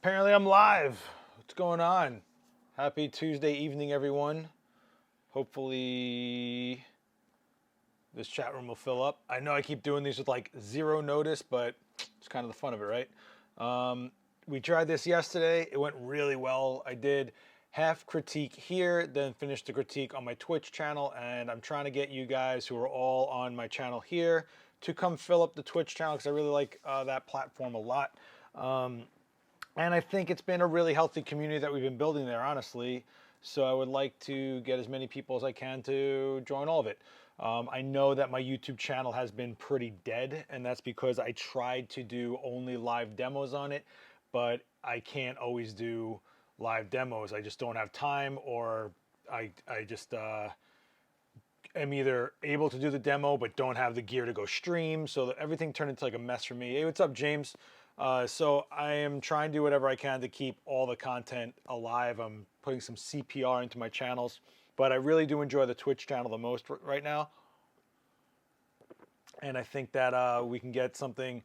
Apparently I'm live. What's going on? Happy Tuesday evening, everyone. Hopefully this chat room will fill up. I know I keep doing these with like zero notice, but it's kind of the fun of it, right? We tried this yesterday. It went really well. I did half critique here, then finished the critique on my Twitch channel, and I'm trying to get you guys who are all on my channel here to come fill up the Twitch channel because I really like that platform a lot. And I think it's been a really healthy community that we've been building there, honestly. So I would like to get as many people as I can to join all of it. I know that my YouTube channel has been pretty dead, and that's because I tried to do only live demos on it, but I can't always do live demos. I just don't have time, or I just am either able to do the demo but don't have the gear to go stream. So everything turned into like a mess for me. Hey, what's up, James? So I am trying to do whatever I can to keep all the content alive. I'm putting some CPR into my channels, but I really do enjoy the Twitch channel the most right now. And I think that we can get something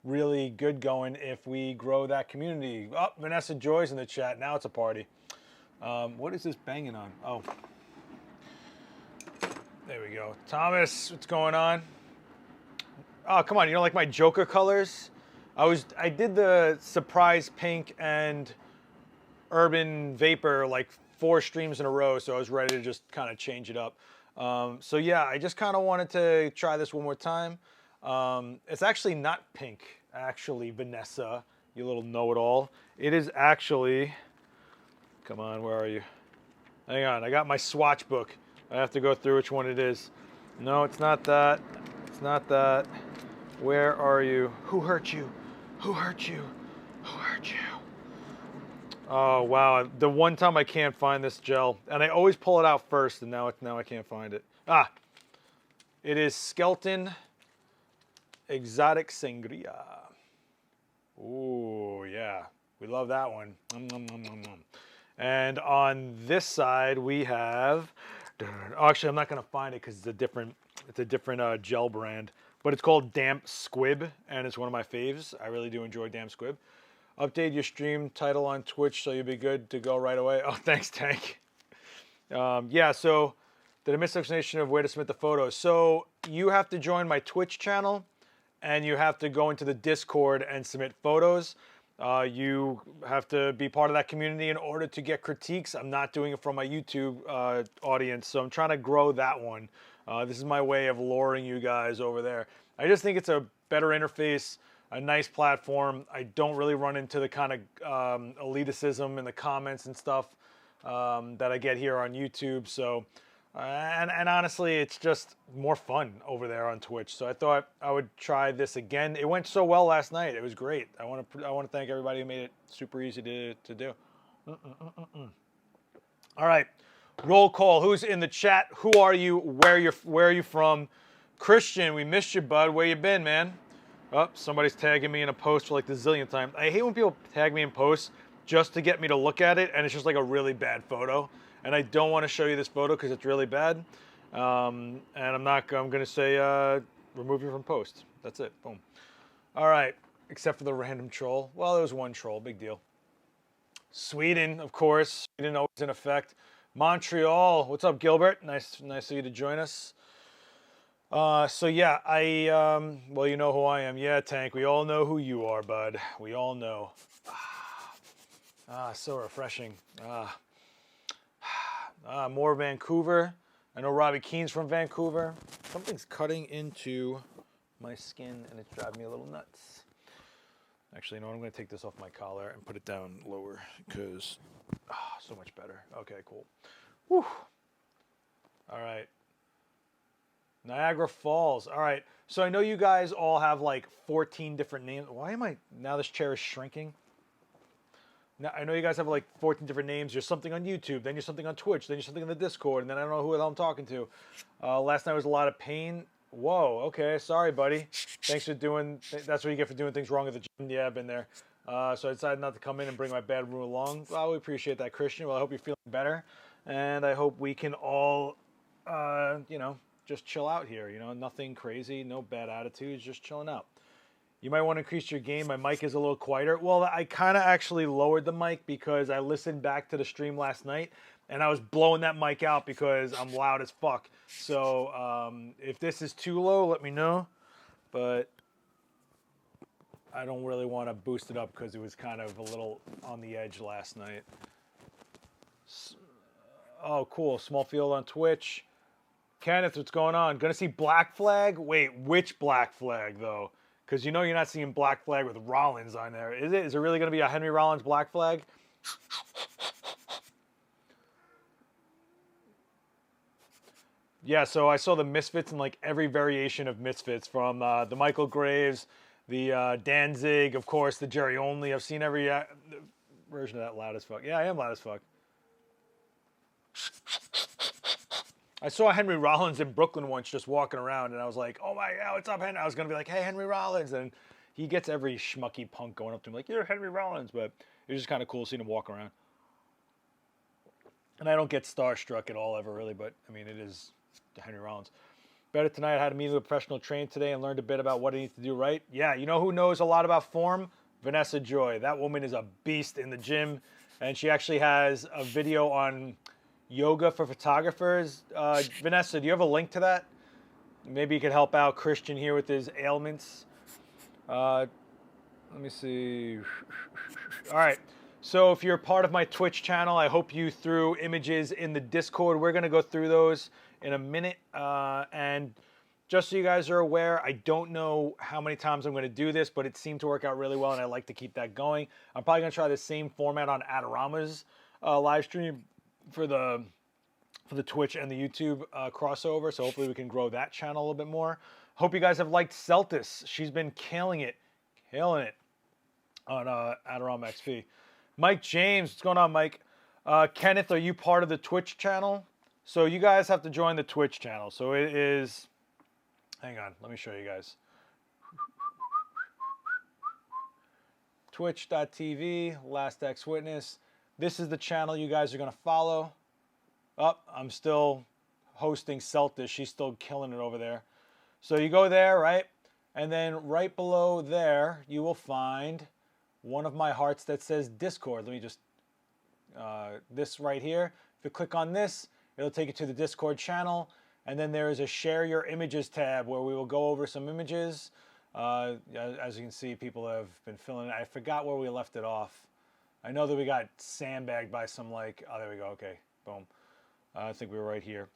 really good going if we grow that community. Oh, Vanessa Joy's in the chat. Now it's a party. What is this banging on? Oh, there we go. Thomas, what's going on? Oh, come on. You don't like my Joker colors? I did the surprise pink and urban vapor like 4 streams in a row, so I was ready to just kind of change it up. So yeah, I just kind of wanted to try this one more time. It's actually not pink, actually, Vanessa, you little know-it-all. It is actually, come on, where are you? Hang on, I got my swatch book. I have to go through which one it is. No, it's not that. It's not that. Where are you? Who hurt you? Who hurt you? Who hurt you? Oh, wow. The one time I can't find this gel, and I always pull it out first, and now I can't find it. Ah, it is Skeleton Exotic Sangria. Ooh, yeah. We love that one. And on this side, we have... Actually, I'm not going to find it because it's a different gel brand. But it's called Damp Squib, and it's one of my faves. I really do enjoy Damp Squib. Update your stream title on Twitch so you'll be good to go right away. Oh, thanks, Tank. Yeah, so did I miss the explanation of where to submit the photos? So you have to join my Twitch channel, and you have to go into the Discord and submit photos. You have to be part of that community in order to get critiques. I'm not doing it from my YouTube audience, so I'm trying to grow that one. This is my way of luring you guys over there. I just think it's a better interface, a nice platform. I don't really run into the kind of elitism in the comments and stuff that I get here on YouTube. So, and honestly, it's just more fun over there on Twitch. So I thought I would try this again. It went so well last night. It was great. I want to thank everybody who made it super easy to do. All right. Roll call. Who's in the chat? Who are you? Where are you from? Christian, we missed you, bud. Where you been, man? Oh, somebody's tagging me in a post for like the zillionth time. I hate when people tag me in posts just to get me to look at it, and it's just like a really bad photo. And I don't want to show you this photo because it's really bad. And I'm going to say remove you from post. That's it. Boom. All right. Except for the random troll. Well, there was one troll. Big deal. Sweden, of course. Sweden always in effect. Montreal. What's up, Gilbert? Nice of you to join us. So yeah, well, you know who I am. Yeah, Tank, we all know who you are, bud. We all know. So refreshing. More Vancouver. I know Robbie Keene's from Vancouver. Something's cutting into my skin, and it's driving me a little nuts. Actually, you know what? I'm going to take this off my collar and put it down lower because so much better. Okay, cool. Whew. All right. Niagara Falls. All right. So I know you guys all have like 14 different names. Why am I... Now this chair is shrinking. Now, I know you guys have like 14 different names. You're something on YouTube, then you're something on Twitch, then you're something on the Discord, and then I don't know who the hell I'm talking to. Last night was a lot of pain. Whoa, okay, sorry, buddy. Thanks for doing... That's what you get for doing things wrong at the gym. Yeah, I've been there. So I decided not to come in and bring my bad room along. Well, we appreciate that, Christian. Well, I hope you're feeling better. And I hope we can all, you know, just chill out here. You know, nothing crazy, no bad attitudes, just chilling out. You might want to increase your gain. My mic is a little quieter. Well, I kind of actually lowered the mic because I listened back to the stream last night and I was blowing that mic out because I'm loud as fuck. So if this is too low, let me know. But I don't really want to boost it up because it was kind of a little on the edge last night. Oh, cool. Small field on Twitch. Kenneth, what's going on? Gonna see Black Flag? Wait, which Black Flag, though? Because you know you're not seeing Black Flag with Rollins on there. Is it? Is it really gonna be a Henry Rollins Black Flag? Yeah, so I saw the Misfits in like every variation of Misfits, from the Michael Graves, the Danzig, of course, the Jerry Only. I've seen every version of that loud as fuck. Yeah, I am loud as fuck. I saw Henry Rollins in Brooklyn once just walking around, and I was like, oh my God, what's up, Henry? I was going to be like, hey, Henry Rollins. And he gets every schmucky punk going up to him like, you're Henry Rollins. But it was just kind of cool seeing him walk around. And I don't get starstruck at all ever, really, but I mean, it is Henry Rollins. Better tonight. I had a meeting with a professional trainer today and learned a bit about what I need to do right. Yeah, you know who knows a lot about form? Vanessa Joy. That woman is a beast in the gym, and she actually has a video on yoga for photographers. Vanessa, do you have a link to that? Maybe you could help out Christian here with his ailments. Let me see. All right. So if you're part of my Twitch channel, I hope you threw images in the Discord. We're going to go through those in a minute. And just so you guys are aware, I don't know how many times I'm going to do this, but it seemed to work out really well, and I like to keep that going. I'm probably going to try the same format on Adorama's live stream for the Twitch and the YouTube crossover, so hopefully we can grow that channel a little bit more. Hope you guys have liked Celtis. She's been killing it on Adorama XP. Mike James, what's going on, Mike? Kenneth, are you part of the Twitch channel? So you guys have to join the Twitch channel. So it is, hang on, let me show you guys. Twitch.tv, Last X Witness. This is the channel you guys are going to follow. I'm still hosting Celtis. She's still killing it over there. So you go there, right? And then right below there, you will find one of my hearts that says Discord. Let me just, this right here. If you click on this, it'll take you to the Discord channel. And then there is a Share Your Images tab where we will go over some images. As you can see, people have been filling it. I forgot where we left it off. I know that we got sandbagged by some like, oh, there we go. Okay, boom. I think we were right here.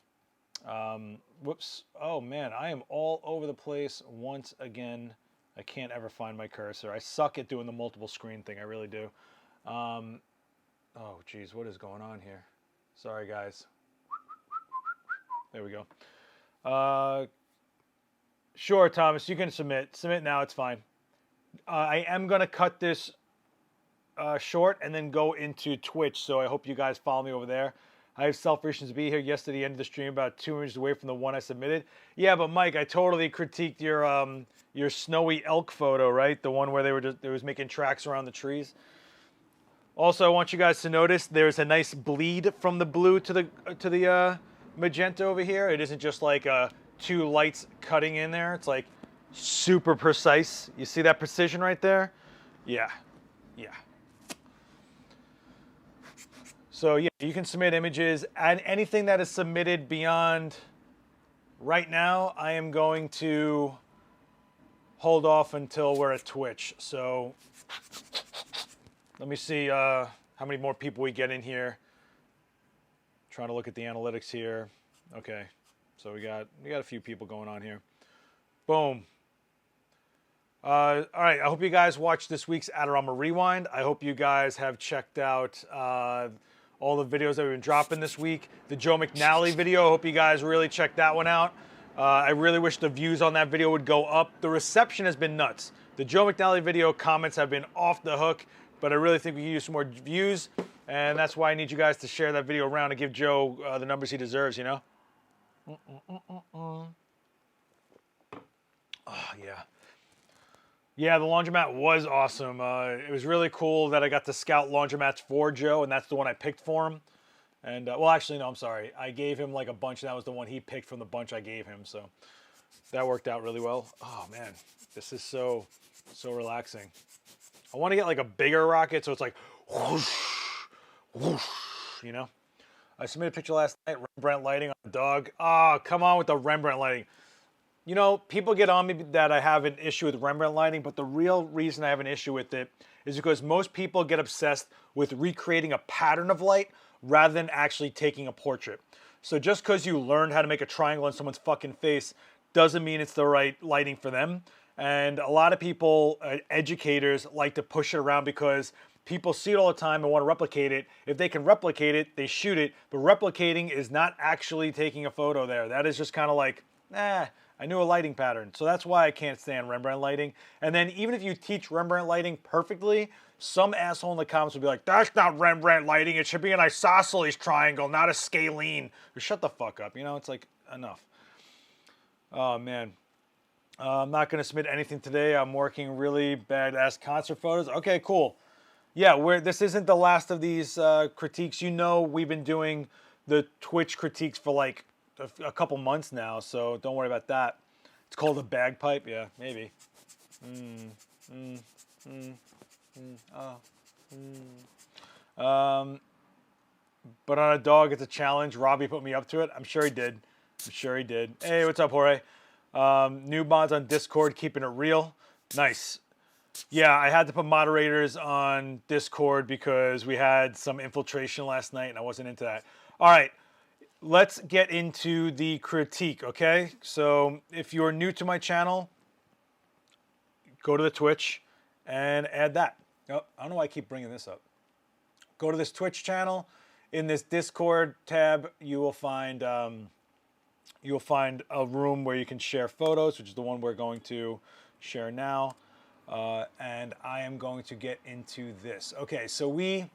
Whoops. Oh, man, I am all over the place once again. I can't ever find my cursor. I suck at doing the multiple screen thing. I really do. Oh, geez, what is going on here? Sorry, guys. There we go. Sure, Thomas, you can submit. Submit now. It's fine. I am going to cut this short and then go into Twitch, so I hope you guys follow me over there. I have self-reasons to be here. Yes, to the end of the stream, about 2 inches away from the one I submitted. Yeah, but Mike, I totally critiqued your snowy elk photo, right? The one where they was making tracks around the trees. Also, I want you guys to notice there's a nice bleed from the blue to the magenta over here. It isn't just like two lights cutting in there. It's like super precise. You see that precision right there? Yeah. So yeah, you can submit images, and anything that is submitted beyond right now, I am going to hold off until we're at Twitch. So let me see how many more people we get in here. Trying to look at the analytics here. Okay, so we got a few people going on here. Boom. All right, I hope you guys watched this week's Adorama Rewind. I hope you guys have checked out all the videos that we've been dropping this week. The Joe McNally video, I hope you guys really checked that one out. I really wish the views on that video would go up. The reception has been nuts. The Joe McNally video comments have been off the hook, but I really think we can use some more views, and that's why I need you guys to share that video around and give Joe the numbers he deserves, you know? Oh, yeah. Yeah, the laundromat was awesome. It was really cool that I got to scout laundromats for Joe, and that's the one I picked for him. And, well, actually, no, I'm sorry. I gave him like a bunch, and that was the one he picked from the bunch I gave him. So that worked out really well. Oh, man, this is so So relaxing. I want to get like a bigger rocket so it's like whoosh, whoosh, you know? I submitted a picture last night, Rembrandt lighting on a dog. Oh, come on with the Rembrandt lighting. You know, people get on me that I have an issue with Rembrandt lighting, but the real reason I have an issue with it is because most people get obsessed with recreating a pattern of light rather than actually taking a portrait. So just because you learned how to make a triangle on someone's fucking face doesn't mean it's the right lighting for them. And a lot of people, educators, like to push it around because people see it all the time and want to replicate it. If they can replicate it, they shoot it. But replicating is not actually taking a photo there. That is just kind of like, I knew a lighting pattern. So that's why I can't stand Rembrandt lighting. And then even if you teach Rembrandt lighting perfectly, some asshole in the comments will be like, that's not Rembrandt lighting. It should be an isosceles triangle, not a scalene. Shut the fuck up. You know, it's like, enough. Oh, man. I'm not going to submit anything today. I'm working really badass concert photos. Okay, cool. Yeah, this isn't the last of these critiques. You know, we've been doing the Twitch critiques for like a couple months now, so don't worry about that. It's called a bagpipe. Yeah, maybe. But on a dog, it's a challenge. Robbie put me up to it. I'm sure he did. Hey, what's up, Jorge? New mods on Discord, keeping it real. Nice. Yeah, I had to put moderators on Discord because we had some infiltration last night and I wasn't into that. All right, let's get into the critique, okay? So if you're new to my channel, go to the Twitch and add that. Oh, I don't know why I keep bringing this up. Go to this Twitch channel. In this Discord tab, you will find a room where you can share photos, which is the one we're going to share now. And I am going to get into this. Okay, so we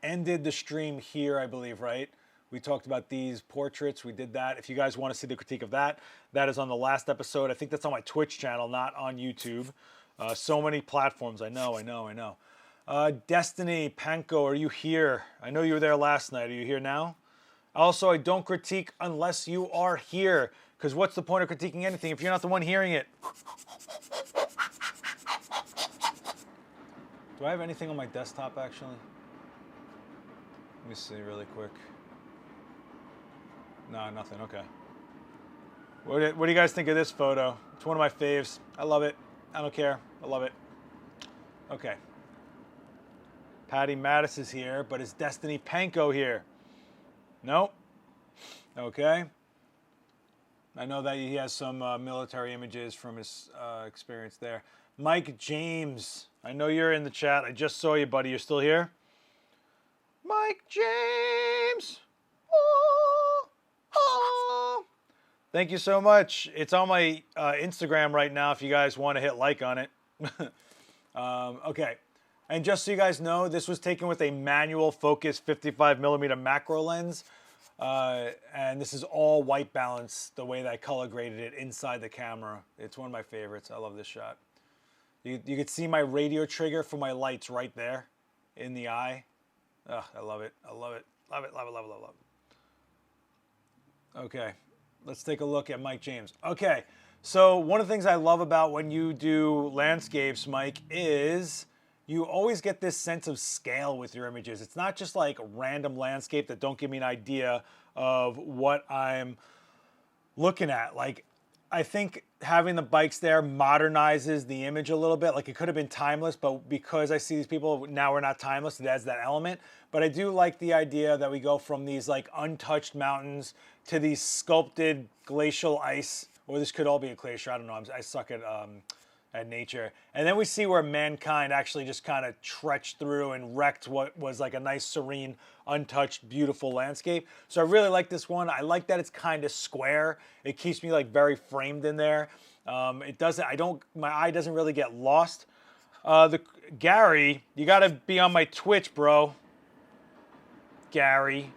ended the stream here, I believe, right? We talked about these portraits. We did that. If you guys want to see the critique of that, that is on the last episode. I think that's on my Twitch channel, not on YouTube. So many platforms. I know. Destiny, Panko, are you here? I know you were there last night. Are you here now? Also, I don't critique unless you are here. Because what's the point of critiquing anything if you're not the one hearing it? Do I have anything on my desktop, actually? Let me see really quick. No, nothing. Okay. What do you guys think of this photo? It's one of my faves. I love it. I don't care. I love it. Okay. Patty Mattis is here, but is Destiny Panko here? Nope. Okay. I know that he has some military images from his experience there. Mike James. I know you're in the chat. I just saw you, buddy. You're still here? Mike James. Oh, oh. Thank you so much. It's on my Instagram right now if you guys want to hit like on it. Okay. And just so you guys know, this was taken with a manual focus 55mm macro lens. And this is all white balance, the way that I color graded it inside the camera. It's one of my favorites. I love this shot. You can see my radio trigger for my lights right there in the eye. Ugh, I love it. I love it. Love it, love it, love it, love it. Okay, let's take a look at Mike James. Okay, so one of the things I love about when you do landscapes, Mike, is you always get this sense of scale with your images. It's not just like random landscape that don't give me an idea of what I'm looking at. Like, I think having the bikes there modernizes the image a little bit. Like, it could have been timeless, but because I see these people, now we're not timeless, it adds that element. But I do like the idea that we go from these like untouched mountains to these sculpted glacial ice, or this could all be a glacier, I don't know, I suck at nature. And then we see where mankind actually just kind of trenched through and wrecked what was like a nice, serene, untouched, beautiful landscape. So I really like this one. I like that it's kind of square. It keeps me like very framed in there. My eye doesn't really get lost. Gary, you gotta be on my Twitch, bro. Gary.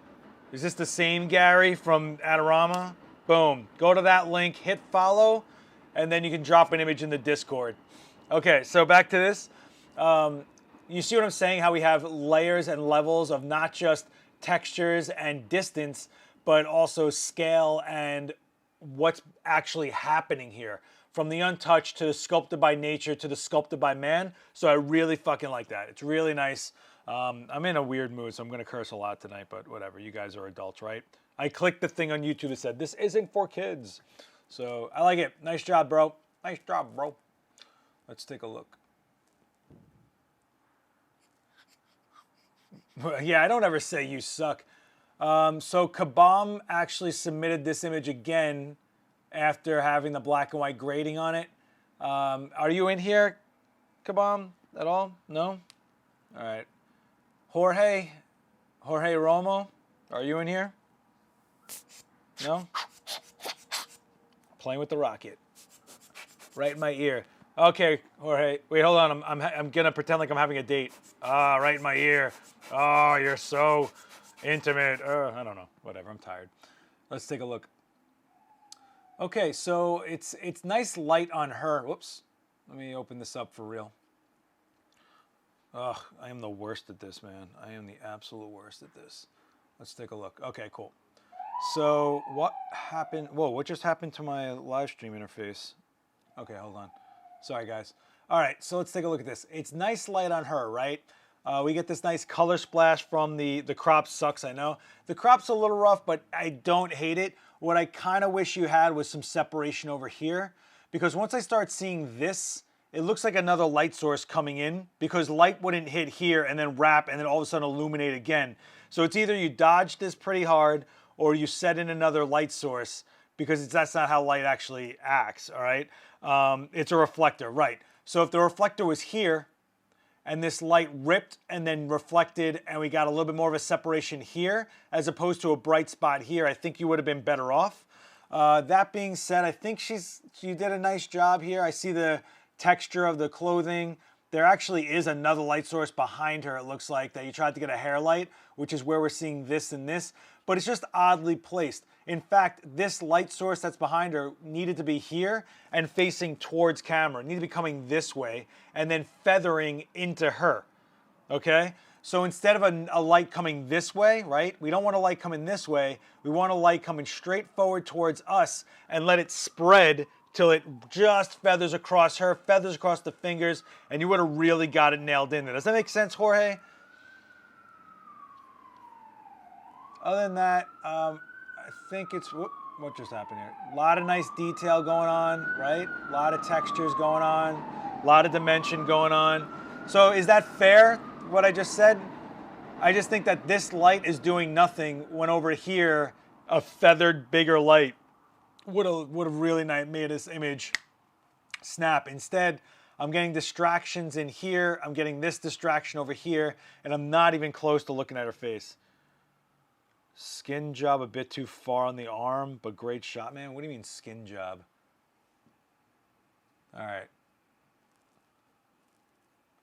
Is this the same Gary from Adorama? Boom. Go to that link, hit follow, and then you can drop an image in the Discord. Okay, so back to this. You see what I'm saying? How we have layers and levels of not just textures and distance, but also scale and what's actually happening here. from the untouched to the sculpted by nature to the sculpted by man. So I really fucking like that. It's really nice. I'm in a weird mood, so I'm going to curse a lot tonight, but whatever. You guys are adults, right? I clicked the thing on YouTube that said, this isn't for kids. So I like it. Nice job, bro. Nice job, bro. Let's take a look. Yeah, I don't ever say you suck. So Kabam actually submitted this image again after having the black and white grading on it. Are you in here, Kabam, at all? No? All right. Jorge Romo, are you in here? No? Playing with the rocket. Right in my ear. Okay, Jorge. Wait, hold on. I'm gonna pretend like I'm having a date. Ah, right in my ear. Oh, you're so intimate. I don't know. Whatever. I'm tired. Let's take a look. Okay, so it's nice light on her. Whoops. Let me open this up for real. Ugh, I am the worst at this, man. I am the absolute worst at this. Let's take a look. Okay, cool. So what happened? Whoa, what just happened to my live stream interface? Okay, hold on. Sorry, guys. All right, so let's take a look at this. It's nice light on her, right? We get this nice color splash from the crop. Sucks, I know. The crop's a little rough, but I don't hate it. What I kind of wish you had was some separation over here, because once I start seeing this, it looks like another light source coming in, because light wouldn't hit here and then wrap and then all of a sudden illuminate again. So it's either you dodge this pretty hard or you set in another light source, because that's not how light actually acts, all right? It's a reflector, right? So if the reflector was here and this light ripped and then reflected and we got a little bit more of a separation here as opposed to a bright spot here, I think you would have been better off. That being said, I think she did a nice job here. I see the texture of the clothing. There actually is another light source behind her, it looks like, that you tried to get a hair light, which is where we're seeing this and this, but it's just oddly placed. In fact, this light source that's behind her needed to be here and facing towards camera. It needed to be coming this way and then feathering into her, okay? So instead of a light coming this way, right? We don't want a light coming this way. We want a light coming straight forward towards us and let it spread till it just feathers across her, feathers across the fingers, and you would have really got it nailed in there. Does that make sense, Jorge? Other than that, I think it's, what just happened here? A lot of nice detail going on, right? A lot of textures going on, a lot of dimension going on. So is that fair, what I just said? I just think that this light is doing nothing when over here, a feathered, bigger light would have really made this image snap. Instead, I'm getting distractions in here, I'm getting this distraction over here, and I'm not even close to looking at her face. Skin job a bit too far on the arm, but great shot, man. What do you mean skin job? All right.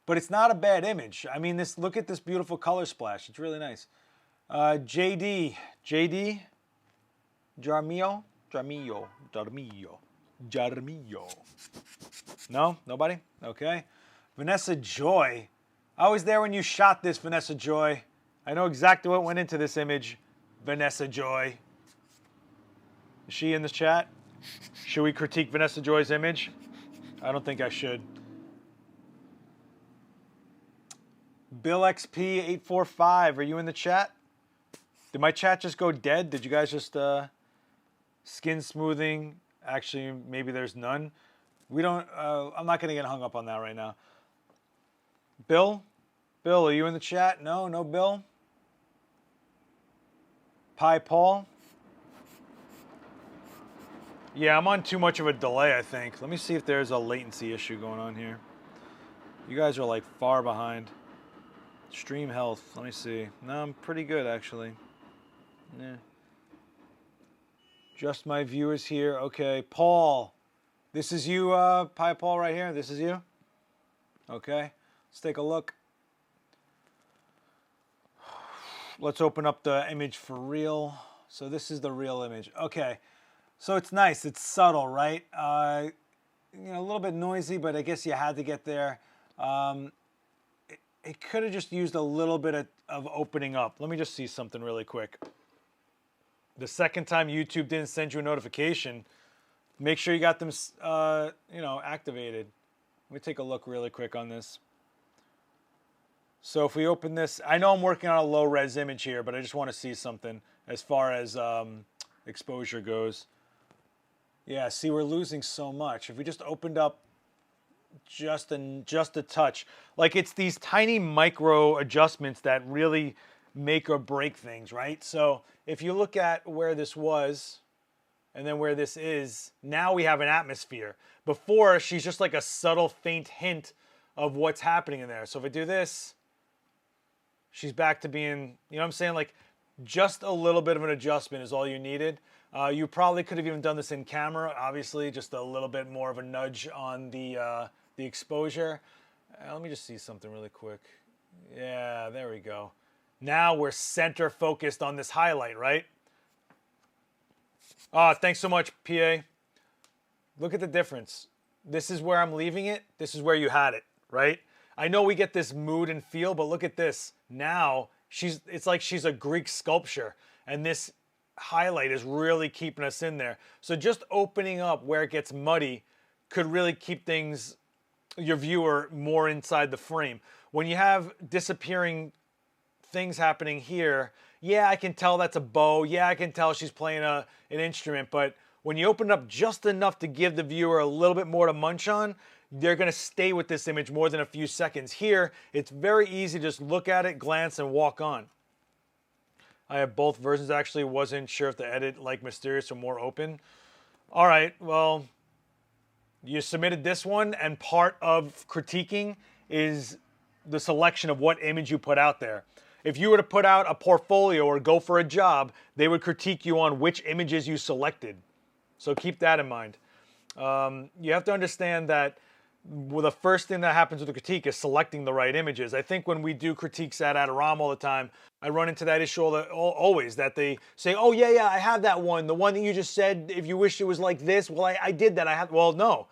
But it's not a bad image. I mean, look at this beautiful color splash. It's really nice. JD, Jarmillo. No? Nobody? Okay. Vanessa Joy. I was there when you shot this, Vanessa Joy. I know exactly what went into this image, Vanessa Joy. Is she in this chat? Should we critique Vanessa Joy's image? I don't think I should. Bill XP 845, are you in the chat? Did my chat just go dead? Did you guys just skin smoothing? Actually, maybe there's none. We don't. I'm not gonna get hung up on that right now. Bill, are you in the chat? No, Bill. Pi Paul. Yeah, I'm on too much of a delay, I think. Let me see if there's a latency issue going on here. You guys are like far behind. Stream health, let me see. No, I'm pretty good actually. Yeah. Just my viewers here. Okay, Paul. This is you, Pi Paul right here. This is you? Okay, let's take a look. Let's open up the image for real. So this is the real image. Okay, so it's nice. It's subtle, right? A little bit noisy, but I guess you had to get there. It could have just used a little bit of opening up. Let me just see something really quick. The second time YouTube didn't send you a notification, Make sure you got them, activated. Let me take a look really quick on this. So if we open this, I know I'm working on a low res image here, but I just want to see something as far as exposure goes. Yeah, see, we're losing so much. If we just opened up just a touch, like it's these tiny micro adjustments that really make or break things, right? So if you look at where this was and then where this is, now we have an atmosphere. Before, she's just like a subtle, faint hint of what's happening in there. So if I do this, she's back to being, you know what I'm saying? Like just a little bit of an adjustment is all you needed. You probably could have even done this in camera, obviously, just a little bit more of a nudge on the exposure. Let me just see something really quick. Yeah, there we go. Now we're center focused on this highlight, right? Thanks so much, PA. Look at the difference. This is where I'm leaving it. This is where you had it, right? I know we get this mood and feel, but look at this. Now it's like she's a Greek sculpture, and this highlight is really keeping us in there. So just opening up where it gets muddy could really keep things, your viewer, more inside the frame. When you have disappearing things happening here, yeah, I can tell that's a bow. Yeah, I can tell she's playing an instrument. But when you open up just enough to give the viewer a little bit more to munch on, they're going to stay with this image more than a few seconds. Here, it's very easy to just look at it, glance, and walk on. I have both versions, actually. Wasn't sure if the edit like Mysterious or more open. All right, well, you submitted this one, and part of critiquing is the selection of what image you put out there. If you were to put out a portfolio or go for a job, they would critique you on which images you selected. So keep that in mind. You have to understand that the first thing that happens with a critique is selecting the right images. I think when we do critiques at Adorama all the time, I run into that issue always, that they say, oh, yeah, I have that one. The one that you just said, if you wish it was like this, well, I did that. Well, no,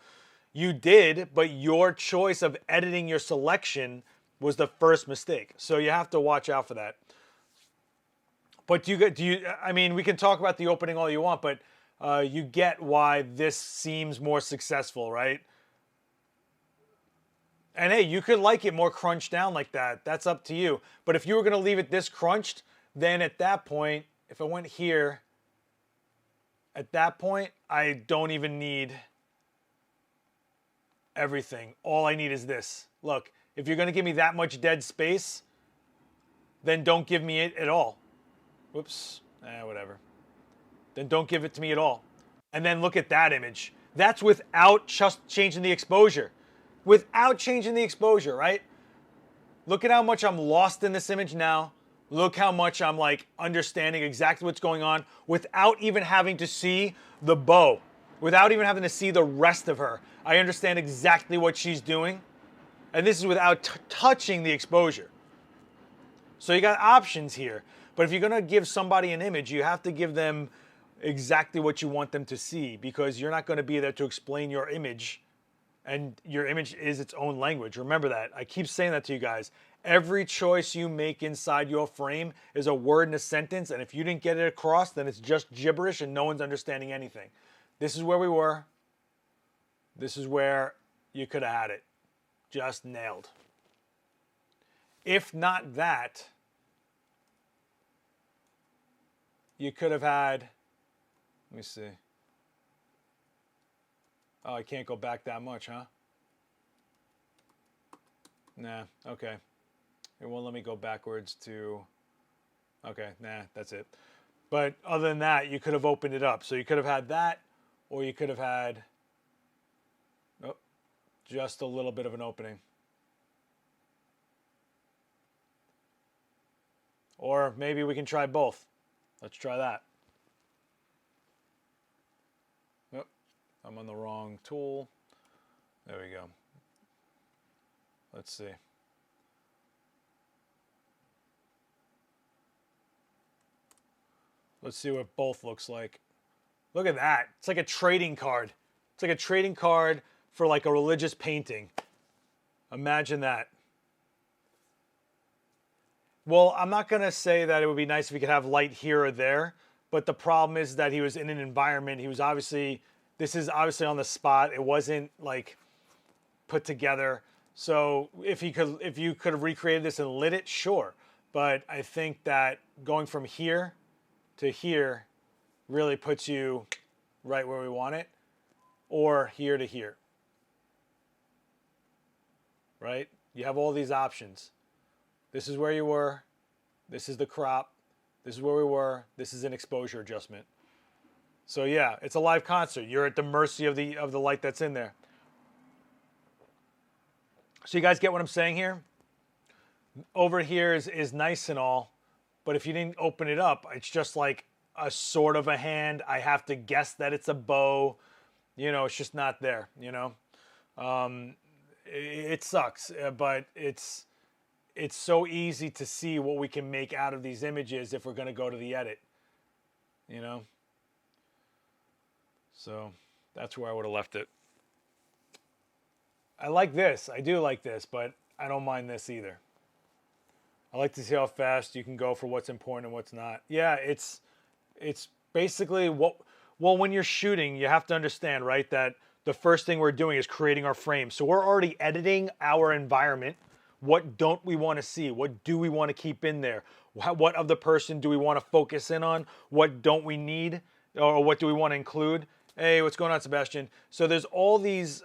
you did, but your choice of editing your selection was the first mistake. So you have to watch out for that. But I mean, we can talk about the opening all you want, but you get why this seems more successful, right? And hey, you could like it more crunched down like that. That's up to you. But if you were going to leave it this crunched, then at that point, if I went here, at that point, I don't even need everything. All I need is this. Look, if you're going to give me that much dead space, then don't give me it at all. Whoops. Whatever. Then don't give it to me at all. And then look at that image. That's without just changing the exposure. Without changing the exposure, right? Look at how much I'm lost in this image now. Look how much I'm like understanding exactly what's going on without even having to see the bow, without even having to see the rest of her. I understand exactly what she's doing. And this is without touching the exposure. So you got options here. But if you're going to give somebody an image, you have to give them exactly what you want them to see, because you're not going to be there to explain your image. And your image is its own language. Remember that. I keep saying that to you guys. Every choice you make inside your frame is a word in a sentence. And if you didn't get it across, then it's just gibberish and no one's understanding anything. This is where we were. This is where you could have had it. Just nailed. If not that, you could have had, let me see. Oh, I can't go back that much, huh? Nah, okay. It won't let me go backwards to, okay, nah, that's it. But other than that, you could have opened it up. So you could have had that, or you could have had, oh, just a little bit of an opening. Or maybe we can try both. Let's try that. I'm on the wrong tool. There we go. Let's see. Let's see what both looks like. Look at that. It's like a trading card. It's like a trading card for like a religious painting. Imagine that. Well, I'm not going to say that it would be nice if we could have light here or there, but the problem is that he was in an environment, he was obviously This is obviously on the spot. It wasn't like put together. So if you could have recreated this and lit it, sure. But I think that going from here to here really puts you right where we want it, or here to here. Right? You have all these options. This is where you were. This is the crop. This is where we were. This is an exposure adjustment. So yeah, it's a live concert. You're at the mercy of the light that's in there. So you guys get what I'm saying here? Over here is nice and all, but if you didn't open it up, it's just like a sort of a hand. I have to guess that it's a bow. You know, it's just not there, you know? It sucks, but it's so easy to see what we can make out of these images if we're going to go to the edit, you know? So that's where I would have left it. I like this. I do like this, but I don't mind this either. I like to see how fast you can go for what's important and what's not. Yeah, it's basically when you're shooting, you have to understand, right, that the first thing we're doing is creating our frame. So we're already editing our environment. What don't we want to see? What do we want to keep in there? What of the person do we want to focus in on? What don't we need? Or what do we want to include? Hey, what's going on, Sebastian? So there's all these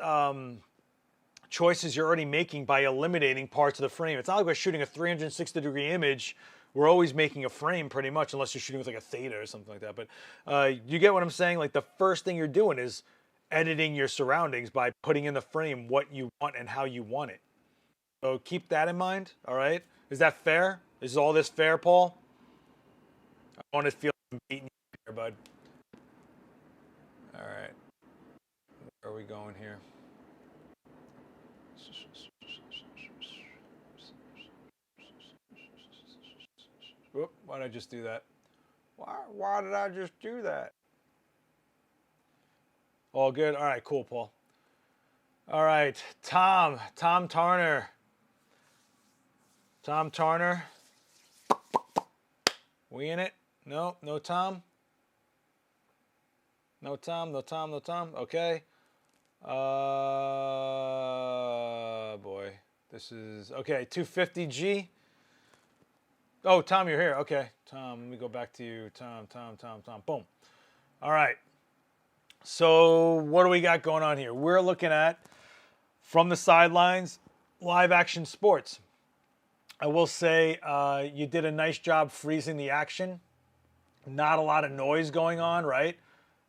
choices you're already making by eliminating parts of the frame. It's not like we're shooting a 360-degree image. We're always making a frame pretty much, unless you're shooting with like a theta or something like that. But you get what I'm saying? Like the first thing you're doing is editing your surroundings by putting in the frame what you want and how you want it. So keep that in mind, all right? Is that fair? Is all this fair, Paul? I want to feel like I'm beating you here, bud. All right. Where are we going here? Whoop, why did I just do that? Why did I just do that? All good? All right, cool, Paul. All right, Tom Tarner. Tom Tarner. We in it? No Tom? No Tom. Okay. Boy. This is, okay, 250G. Oh, Tom, you're here. Okay, Tom, let me go back to you. Tom. Boom. All right. So what do we got going on here? We're looking at, from the sidelines, live action sports. I will say you did a nice job freezing the action. Not a lot of noise going on, right?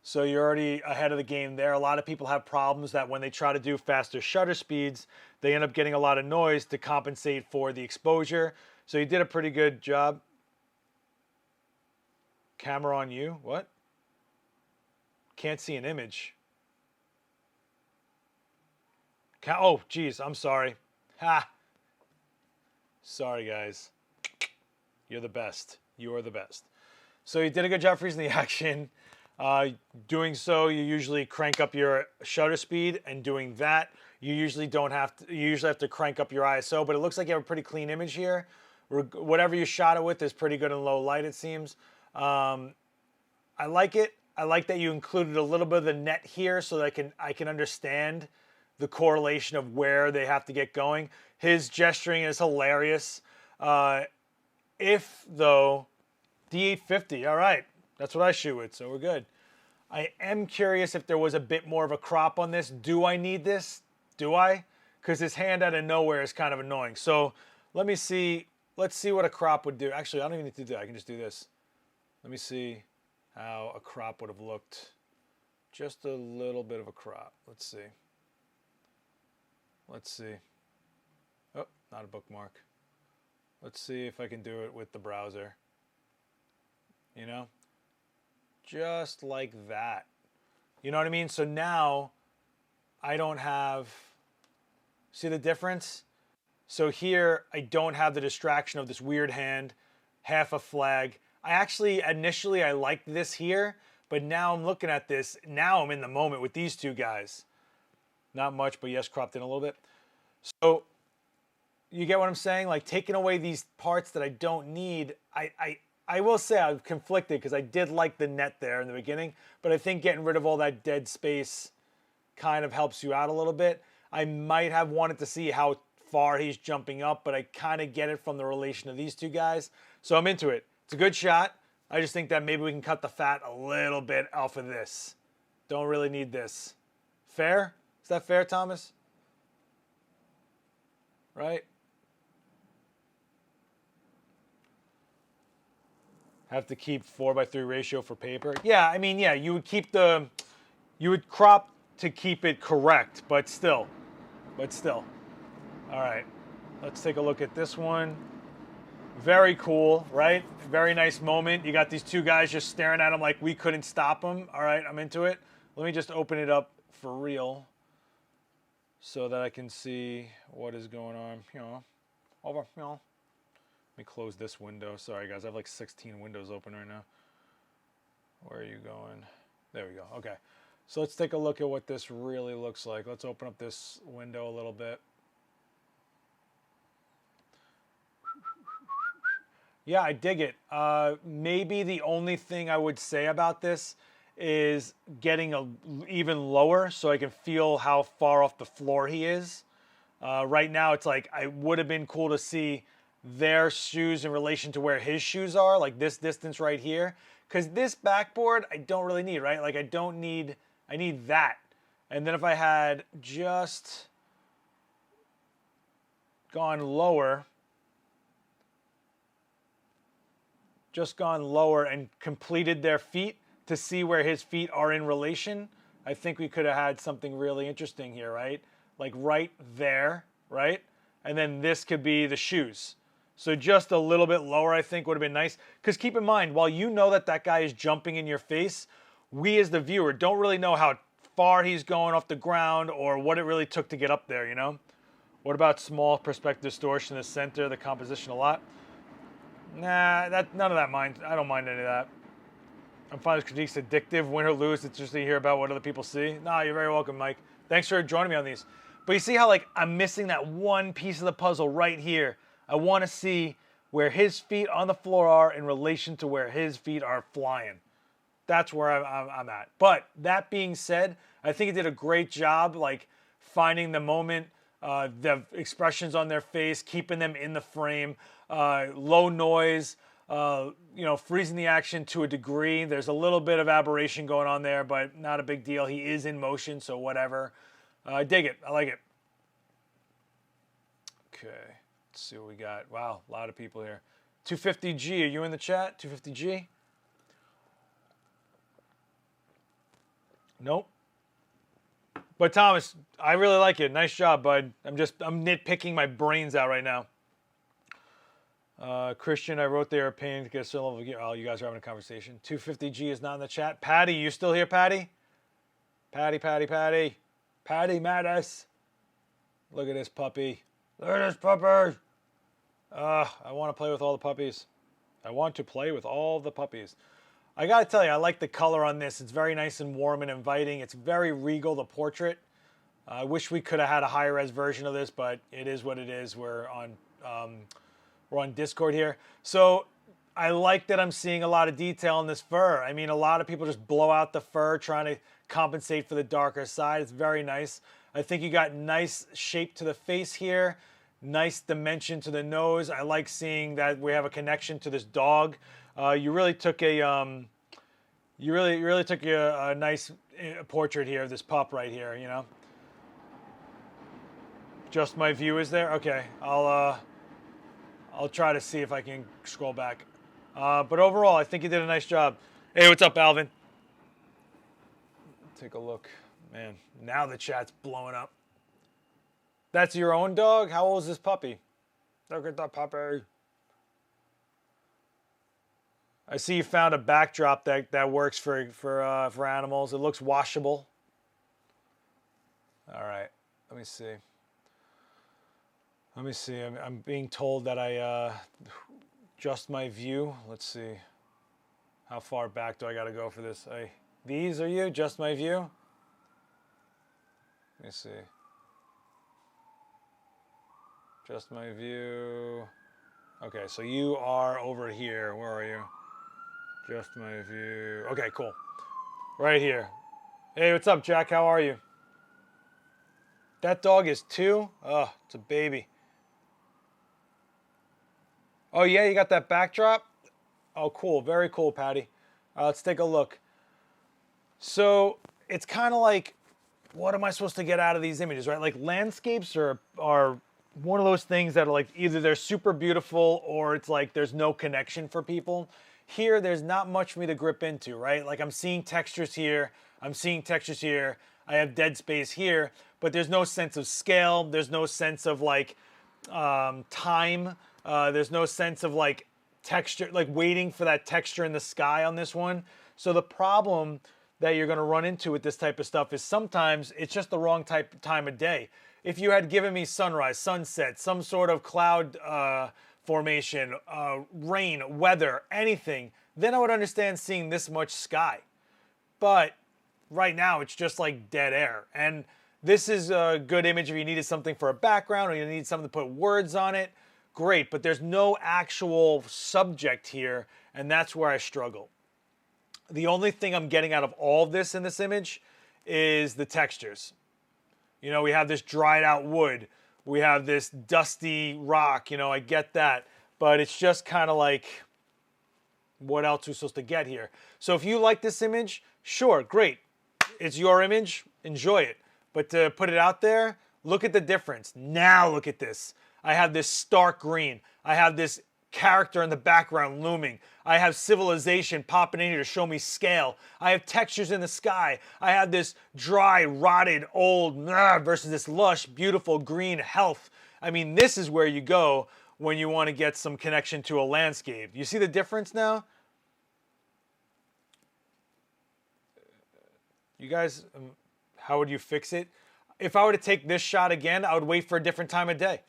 So you're already ahead of the game there. A lot of people have problems that when they try to do faster shutter speeds, they end up getting a lot of noise to compensate for the exposure. So you did a pretty good job. Camera on you. What? Can't see an image. Oh, geez. I'm sorry. Ha. Sorry, guys. You're the best. You are the best. So you did a good job freezing the action. Doing so, you usually crank up your shutter speed, and doing that, you usually have to crank up your ISO. But it looks like you have a pretty clean image here. Whatever you shot it with is pretty good in low light, it seems. I like it. I like that you included a little bit of the net here so that I can understand the correlation of where they have to get going. His gesturing is hilarious. If, though, D850, all right, that's what I shoot with, so we're good. I am curious if there was a bit more of a crop on this. Do I need this? Do I? Because his hand out of nowhere is kind of annoying. So let me see. Let's see what a crop would do. Actually, I don't even need to do that. I can just do this. Let me see how a crop would have looked. Just a little bit of a crop. Let's see. Let's see. Oh, not a bookmark. Let's see if I can do it with the browser. You know? Just like that. You know what I mean? So now I don't have, see the difference? So here I don't have the distraction of this weird hand, half a flag. Initially I liked this here, but now I'm looking at this. Now I'm in the moment with these two guys. Not much, but yes, cropped in a little bit. So you get what I'm saying? Like taking away these parts that I don't need, I I will say I'm conflicted because I did like the net there in the beginning, but I think getting rid of all that dead space kind of helps you out a little bit. I might have wanted to see how far he's jumping up, but I kind of get it from the relation of these two guys. So I'm into it. It's a good shot. I just think that maybe we can cut the fat a little bit off of this. Don't really need this. Fair? Is that fair, Thomas? Right? Have to keep 4:3 ratio for paper. Yeah, I mean, yeah, you would crop to keep it correct, but still. All right, let's take a look at this one. Very cool, right? Very nice moment. You got these two guys just staring at him like we couldn't stop him. All right, I'm into it. Let me just open it up for real so that I can see what is going on. Let me close this window. Sorry, guys. I have like 16 windows open right now. Where are you going? There we go. Okay. So let's take a look at what this really looks like. Let's open up this window a little bit. Yeah, I dig it. Maybe the only thing I would say about this is getting even lower so I can feel how far off the floor he is. Right now, it's like I would have been cool to see their shoes in relation to where his shoes are, like this distance right here. Because this backboard, I don't really need, right? Like I need that. And then if I had just gone lower and completed their feet to see where his feet are in relation, I think we could have had something really interesting here, right? Like right there, right? And then this could be the shoes. So just a little bit lower, I think, would have been nice. Because keep in mind, while you know that that guy is jumping in your face, we as the viewer don't really know how far he's going off the ground or what it really took to get up there, you know? What about small perspective distortion in the center, the composition a lot? Nah, none of that mind. I don't mind any of that. I'm finding this critique's addictive. Win or lose, it's just to hear about what other people see. Nah, you're very welcome, Mike. Thanks for joining me on these. But you see how like I'm missing that one piece of the puzzle right here. I want to see where his feet on the floor are in relation to where his feet are flying. That's where I'm at. But that being said, I think it did a great job like finding the moment, the expressions on their face, keeping them in the frame, low noise, freezing the action to a degree. There's a little bit of aberration going on there, but not a big deal. He is in motion, so whatever. I dig it. I like it. Okay, let's see what we got. Wow, a lot of people here. 250G, are you in the chat? 250G? Nope. But Thomas, I really like it. Nice job, bud. I'm nitpicking my brains out right now. Christian, I wrote their opinion to get a certain level of gear. Oh, you guys are having a conversation. 250G is not in the chat. Patty, you still here, Patty? Patty. Patty Mattis. Look at this puppy. Look at this puppy. I want to play with all the puppies. I got to tell you, I like the color on this. It's very nice and warm and inviting. It's very regal, the portrait. I wish we could have had a higher res version of this, but it is what it is. We're on Discord here. So I like that I'm seeing a lot of detail in this fur. I mean, a lot of people just blow out the fur trying to compensate for the darker side. It's very nice. I think you got nice shape to the face here. Nice dimension to the nose. I like seeing that we have a connection to this dog. You really took a nice portrait here of this pup right here, you know. Just my view is there. Okay, I'll try to see if I can scroll back. But overall, I think you did a nice job. Hey, what's up, Alvin? Take a look. Man, now the chat's blowing up. That's your own dog? How old is this puppy? Look at the puppy. I see you found a backdrop that works for animals. It looks washable. All right, let me see. I'm being told that I just my view. Let's see. How far back do I got to go for this? These are you? Just my view? Let me see. Just my view. Okay, so you are over here. Where are you? Just my view. Okay, cool. Right here. Hey, what's up, Jack? How are you? That dog is 2? Oh, it's a baby. Oh, yeah, you got that backdrop? Oh, cool. Very cool, Patty. Let's take a look. So it's kind of like, what am I supposed to get out of these images, right? Like landscapes are one of those things that are like either they're super beautiful or it's like there's no connection for people. Here, there's not much for me to grip into, right? Like I'm seeing textures here, I'm seeing textures here, I have dead space here, but there's no sense of scale, there's no sense of like time, there's no sense of like texture, like waiting for that texture in the sky on this one. So the problem that you're going to run into with this type of stuff is sometimes it's just the wrong time of day. If you had given me sunrise, sunset, some sort of cloud formation, rain, weather, anything, then I would understand seeing this much sky. But right now it's just like dead air. And this is a good image if you needed something for a background or you need something to put words on it. Great, but there's no actual subject here, and that's where I struggle. The only thing I'm getting out of all of this in this image is the textures. You know, we have this dried out wood. We have this dusty rock. You know, I get that. But it's just kind of like, what else are we supposed to get here? So if you like this image, sure, great. It's your image. Enjoy it. But to put it out there, look at the difference. Now look at this. I have this stark green. I have this character in the background looming. I have civilization popping in here to show me scale. I have textures in the sky. I have this dry, rotted, old versus this lush, beautiful green health. I mean, this is where you go when you want to get some connection to a landscape. You see the difference now? You guys, how would you fix it? If I were to take this shot again, I would wait for a different time of day.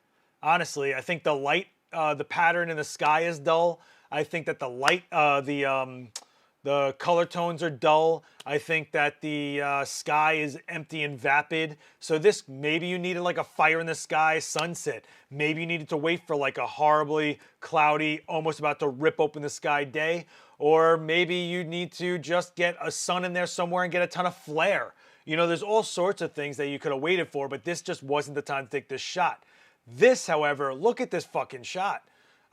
Honestly, I think the light, the pattern in the sky is dull. I think that the light, the color tones are dull. I think that the sky is empty and vapid. So this, maybe you needed like a fire in the sky sunset. Maybe you needed to wait for like a horribly cloudy, almost about to rip open the sky day. Or maybe you need to just get a sun in there somewhere and get a ton of flare. You know, there's all sorts of things that you could have waited for, but this just wasn't the time to take this shot. This, however, look at this fucking shot.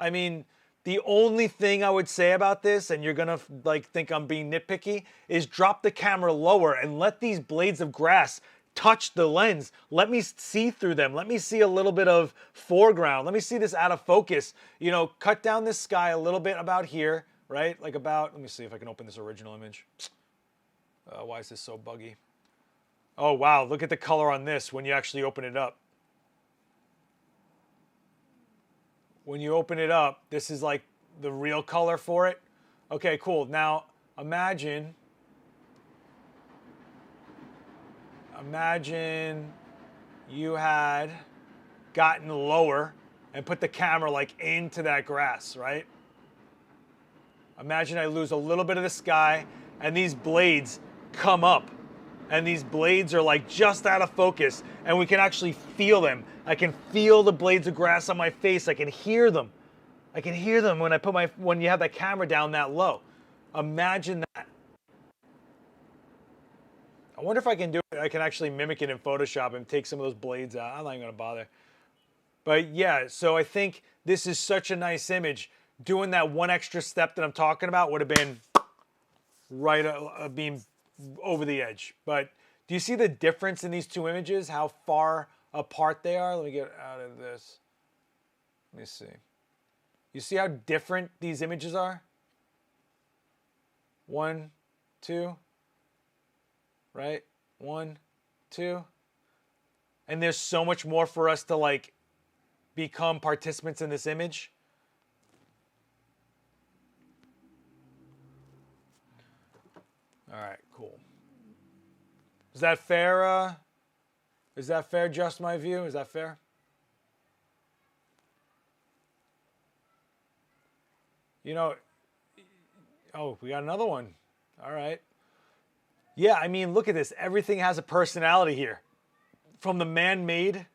I mean, the only thing I would say about this, and you're gonna like think I'm being nitpicky, is drop the camera lower and let these blades of grass touch the lens. Let me see through them. Let me see a little bit of foreground. Let me see this out of focus. You know, cut down this sky a little bit about here, right? Like about, let me see if I can open this original image. Why is this so buggy? Oh, wow, look at the color on this when you actually open it up. When you open it up, this is like the real color for it. Okay, cool. Now, imagine you had gotten lower and put the camera like into that grass, right? Imagine I lose a little bit of the sky and these blades come up. And these blades are like just out of focus and we can actually feel them. I can feel the blades of grass on my face. I can hear them. I can hear them when you have that camera down that low. Imagine that. I wonder if I can do it. I can actually mimic it in Photoshop and take some of those blades out. I'm not even gonna bother. But yeah, so I think this is such a nice image. Doing that one extra step that I'm talking about would have been right, being over the edge. But do you see the difference in these two images? How far apart they are? Let me get out of this. Let me see. You see how different these images are? 1, 2, right? 1, 2. And there's so much more for us to like become participants in this image. All right, cool. Is that fair? Is that fair, just my view? Is that fair? You know, oh, we got another one. All right. Yeah, I mean, look at this. Everything has a personality here. From the man-made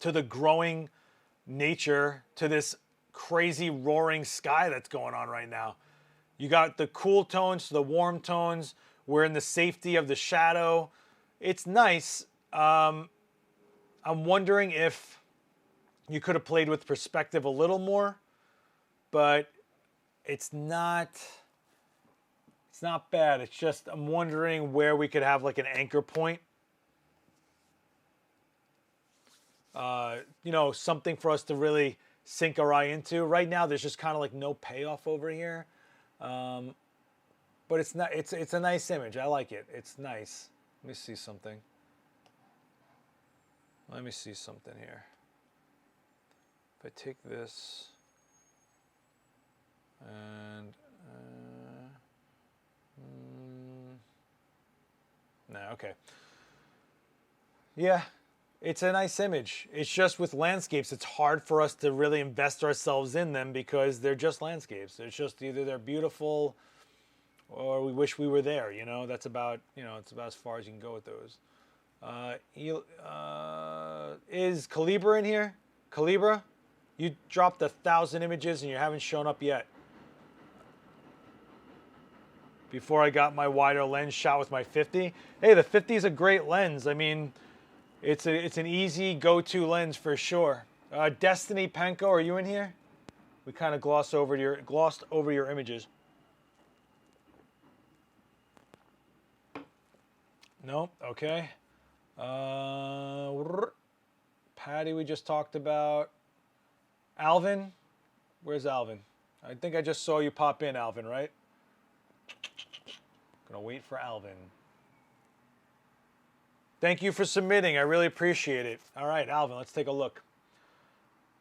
to the growing nature to this crazy roaring sky that's going on right now. You got the cool tones to the warm tones. We're in the safety of the shadow. It's nice. I'm wondering if you could have played with perspective a little more, but it's not bad. It's just I'm wondering where we could have like an anchor point. You know, something for us to really sink our eye into. Right now, there's just kind of like no payoff over here. But it's not. It's a nice image. I like it. It's nice. Let me see something. Let me see something here. If I take this and no, okay. Yeah, it's a nice image. It's just with landscapes, it's hard for us to really invest ourselves in them because they're just landscapes. It's just either they're beautiful or we wish we were there. You know, that's about, you know, it's about as far as you can go with those. Is Calibra in here? Calibra, you dropped 1,000 images and you haven't shown up yet. Before I got my wider lens shot with my 50. Hey, the 50 is a great lens. I mean, it's an easy go-to lens for sure. Destiny Penko, are you in here? We kind of glossed over your images. Nope. Okay. Patty, we just talked about. Alvin, where's Alvin? I think I just saw you pop in, Alvin, right? Gonna wait for Alvin. Thank you for submitting. I really appreciate it. All right, Alvin, let's take a look.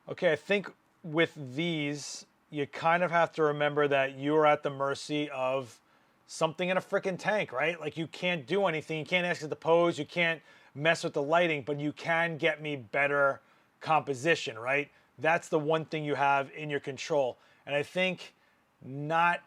Okay, I think with these, you kind of have to remember that you're at the mercy of something in a freaking tank, right? Like you can't do anything. You can't ask it to pose. You can't mess with the lighting, but you can get me better composition, right? That's the one thing you have in your control. And I think not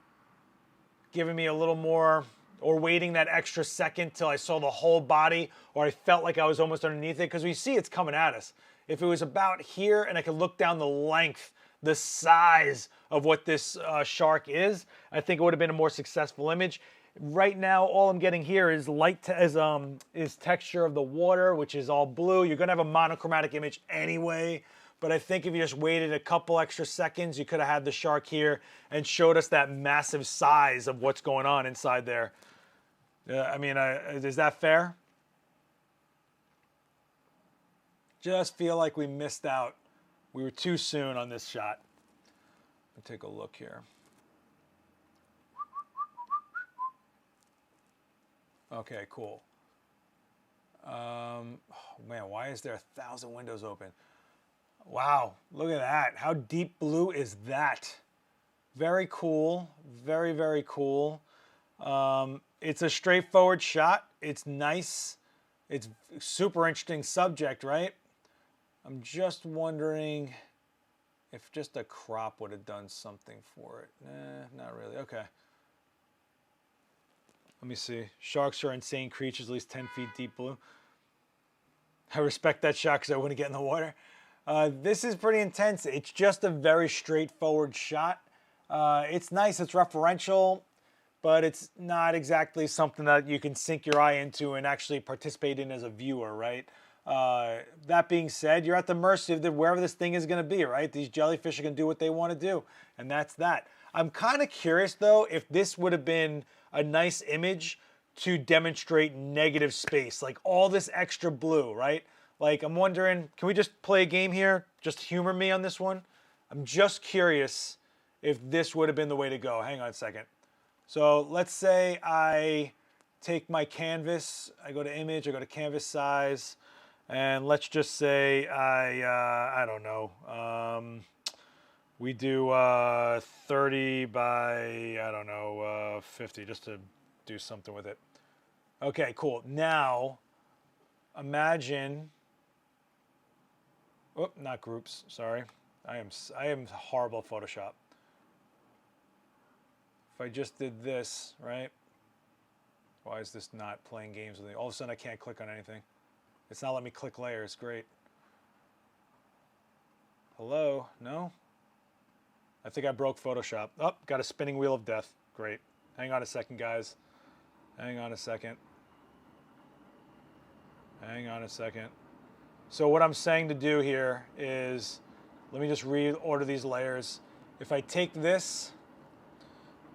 giving me a little more or waiting that extra second till I saw the whole body or I felt like I was almost underneath it, because we see it's coming at us. If it was about here and I could look down the length, the size of what this shark is, I think it would have been a more successful image. Right now, all I'm getting here is is texture of the water, which is all blue. You're gonna have a monochromatic image anyway, but I think if you just waited a couple extra seconds, you could have had the shark here and showed us that massive size of what's going on inside there. I mean, is that fair? Just feel like we missed out. We were too soon on this shot. Let me take a look here. Okay, cool. Oh man, why is there 1,000 windows open? Wow, look at that. How deep blue is that? Very cool. Very, very cool. It's a straightforward shot. It's nice. It's super interesting subject, right? I'm just wondering if just a crop would have done something for it. Not really. Okay. Let me see. Sharks are insane creatures, at least 10 feet deep blue. I respect that shot because I wouldn't get in the water. This is pretty intense. It's just a very straightforward shot. It's nice. It's referential, but it's not exactly something that you can sink your eye into and actually participate in as a viewer, right? That being said, you're at the mercy of wherever this thing is going to be, right? These jellyfish are going to do what they want to do, and that's that. I'm kind of curious, though, if this would have been a nice image to demonstrate negative space, like all this extra blue, right? Like, I'm wondering, can we just play a game here? Just humor me on this one? I'm just curious if this would have been the way to go. Hang on a second. So let's say I take my canvas, I go to image, I go to canvas size, and let's just say I don't know, we do 30 by, I don't know, 50, just to do something with it. Okay, cool. Now, imagine, oh, not groups, sorry. I am horrible at Photoshop. If I just did this, right? Why is this not playing games with me? All of a sudden I can't click on anything. It's not letting me click layers, great. Hello, no? I think I broke Photoshop. Oh, got a spinning wheel of death. Great. Hang on a second, guys. Hang on a second. Hang on a second. So what I'm saying to do here is, let me just reorder these layers. If I take this,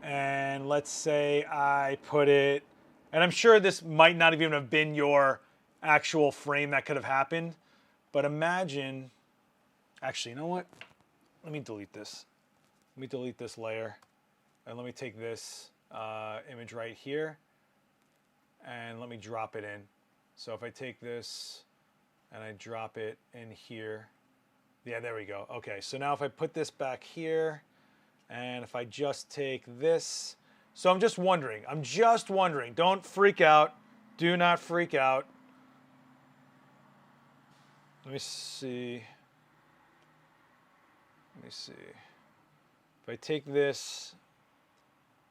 and let's say I put it, and I'm sure this might not even have been your actual frame that could have happened, but imagine, actually, you know what? Let me delete this. Let me delete this layer, and let me take this image right here, and let me drop it in. So if I take this, and I drop it in here. Yeah, there we go. Okay, so now if I put this back here, and if I just take this, so I'm just wondering, don't freak out, do not freak out. Let me see. If I take this,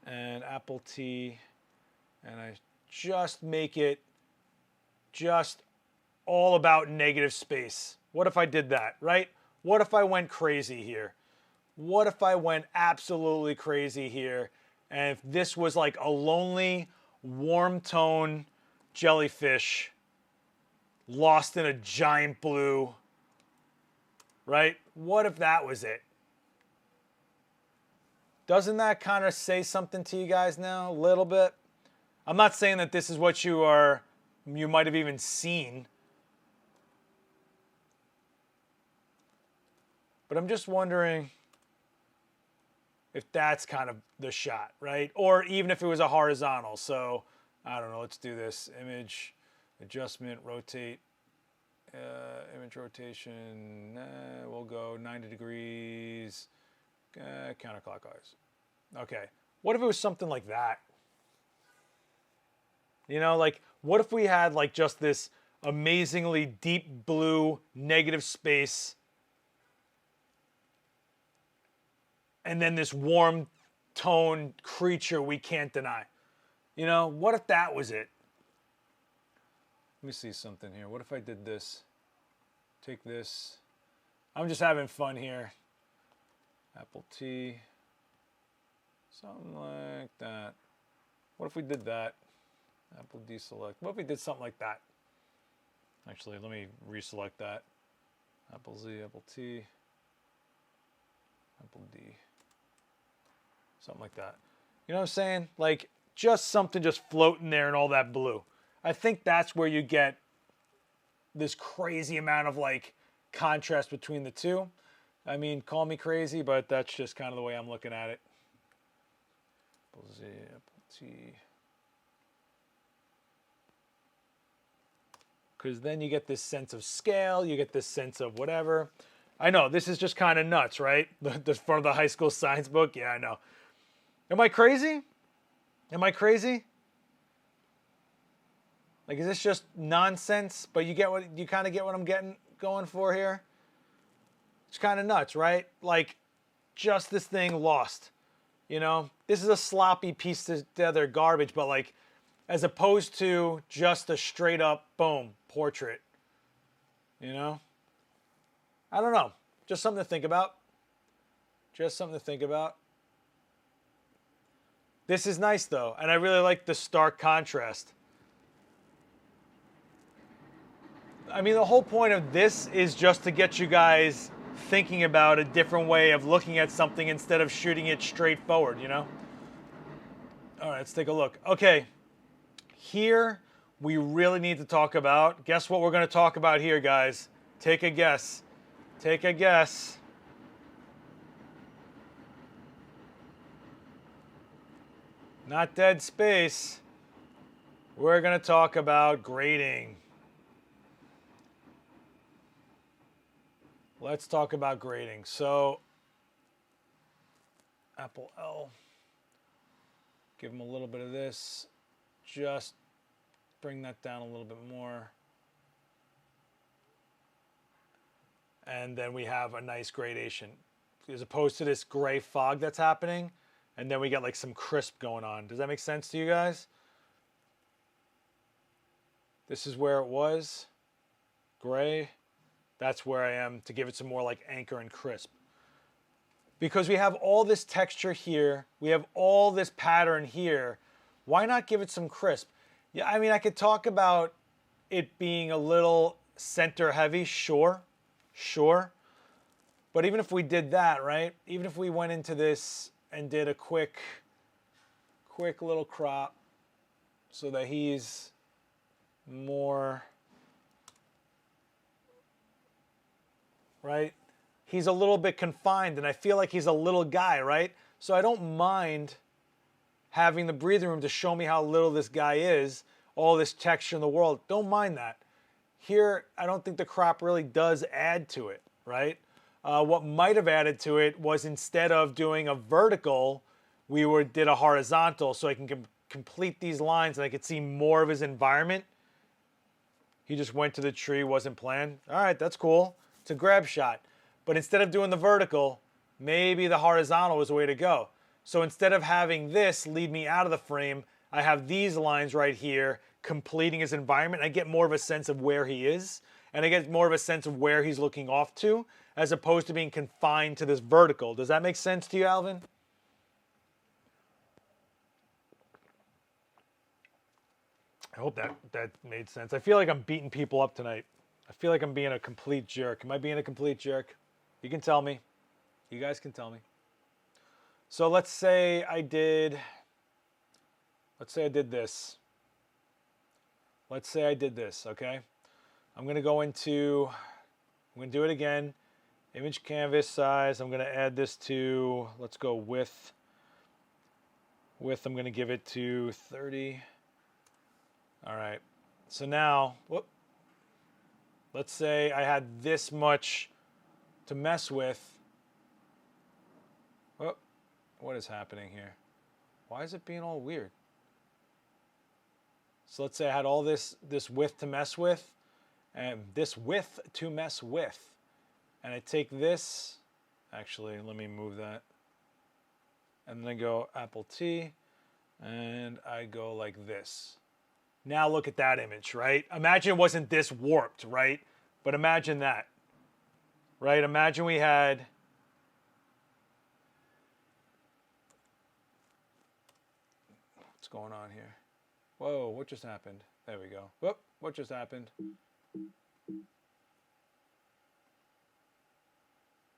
and Apple T, and I just make it just all about negative space. What if I did that, right? What if I went crazy here? What if I went absolutely crazy here? And if this was like a lonely, warm tone jellyfish lost in a giant blue, right? What if that was it? Doesn't that kind of say something to you guys now? A little bit? I'm not saying that this is what you might have even seen. But I'm just wondering if that's kind of the shot, right? Or even if it was a horizontal. So, I don't know, let's do this. Image, adjustment, rotate, image rotation, we'll go 90 degrees, counterclockwise. Okay, what if it was something like that? You know, like, what if we had like just this amazingly deep blue negative space, and then this warm tone creature we can't deny? You know, what if that was it? Let me see something here. What if I did this? Take this. I'm just having fun here. Apple T. Something like that. What if we did that? Apple deselect. What if we did something like that? Actually, let me reselect that. Apple Z, Apple T, Apple D. Something like that. You know what I'm saying? Like, just something just floating there in all that blue. I think that's where you get this crazy amount of like contrast between the two. I mean, call me crazy, but that's just kind of the way I'm looking at it. Apple Z, Apple T. Because then you get this sense of scale, you get this sense of whatever. I know, this is just kind of nuts, right? The front of the high school science book, yeah, I know. Am I crazy? Am I crazy? Like, is this just nonsense? But you kind of get what I'm going for here? It's kind of nuts, right? Like, just this thing lost. You know, this is a sloppy piece together garbage, but like, as opposed to just a straight up, boom, portrait. You know? I don't know. Just something to think about. Just something to think about. This is nice though, and I really like the stark contrast. I mean, the whole point of this is just to get you guys thinking about a different way of looking at something instead of shooting it straight forward, you know? All right, let's take a look. Okay, here we really need to talk about, guess what we're going to talk about here, guys? Take a guess. Take a guess. Not dead space. We're going to talk about grading. Let's talk about grading. So, Apple L. Give them a little bit of this. Just bring that down a little bit more. And then we have a nice gradation. As opposed to this gray fog that's happening. And then we get like some crisp going on. Does that make sense to you guys? This is where it was. Gray. That's where I am to give it some more like anchor and crisp. Because we have all this texture here, we have all this pattern here, why not give it some crisp? Yeah, I mean, I could talk about it being a little center heavy, sure. But even if we did that, right? Even if we went into this and did a quick little crop so that he's more, right? He's a little bit confined, and I feel like he's a little guy, right? So I don't mind having the breathing room to show me how little this guy is, all this texture in the world. Don't mind that. Here, I don't think the crop really does add to it, right? What might have added to it was instead of doing a vertical, we did a horizontal so I can complete these lines and I could see more of his environment. He just went to the tree, wasn't planned. All right, that's cool. It's a grab shot. But instead of doing the vertical, maybe the horizontal was the way to go. So instead of having this lead me out of the frame, I have these lines right here completing his environment. I get more of a sense of where he is, and I get more of a sense of where he's looking off to, as opposed to being confined to this vertical. Does that make sense to you, Alvin? I hope that made sense. I feel like I'm beating people up tonight. I feel like I'm being a complete jerk. Am I being a complete jerk? You can tell me. You guys can tell me. So let's say I did this. Let's say I did this, okay? I'm going to do it again. Image canvas size. I'm going to add this to, let's go width. Width, I'm going to give it to 30. All right. So now, let's say I had this much to mess with. What is happening here? Why is it being all weird? So let's say I had all this width to mess with, and this width to mess with. And I take this, actually, let me move that. And then I go Apple T, and I go like this. Now look at that image, right? Imagine it wasn't this warped, right? But imagine that, right? Imagine we had, what's going on here? Whoa, what just happened? There we go. Whoop, what just happened?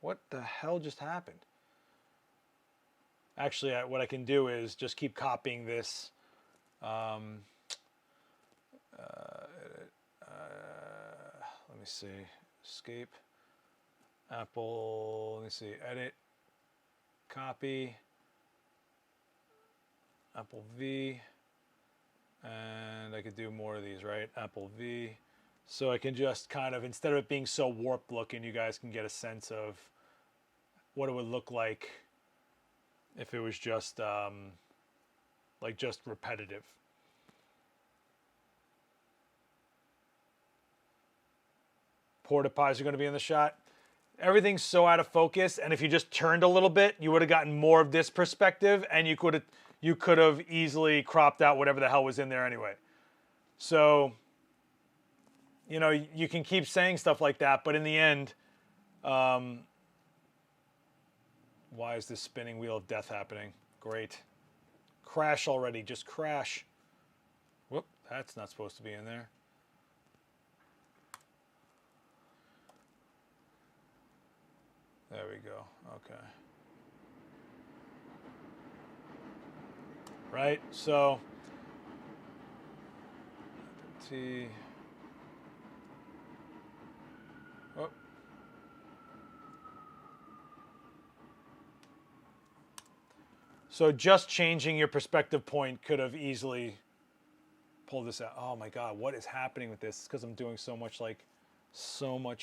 What the hell just happened? Actually, what I can do is just keep copying this. Let me see. Escape. Apple. Let me see. Edit. Copy. Apple V. And I could do more of these, right? Apple V. So I can just kind of, instead of it being so warped looking, you guys can get a sense of what it would look like if it was just like just repetitive. Porta pies are going to be in the shot. Everything's so out of focus, and if you just turned a little bit, you would have gotten more of this perspective, and you could have easily cropped out whatever the hell was in there anyway. So, you know, you can keep saying stuff like that, but in the end, why is this spinning wheel of death happening? Great. Crash already, just crash. Whoop, that's not supposed to be in there. There we go, okay. Right, so, T, oh. So just changing your perspective point could have easily pulled this out. Oh my God, what is happening with this? It's because I'm doing so much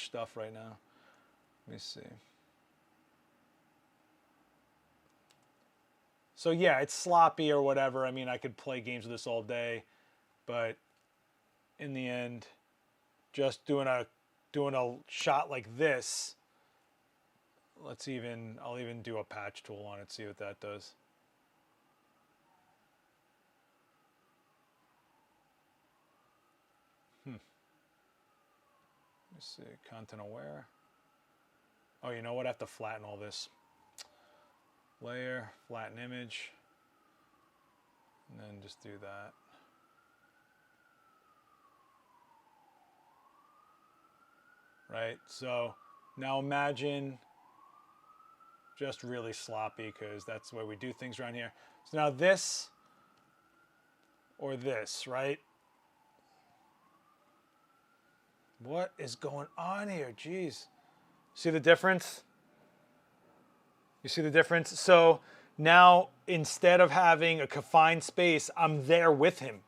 stuff right now. Let me see. So yeah, it's sloppy or whatever. I mean, I could play games with this all day, but in the end, just doing a shot like this. I'll even do a patch tool on it, see what that does. Let me see, content aware. Oh, you know what? I have to flatten all this. layer, flatten image, and then just do that. Right, so now imagine just really sloppy, because that's the way we do things around here. So now this or this, right? What is going on here? Jeez. See the difference? You see the difference? So now instead of having a confined space, I'm there with him.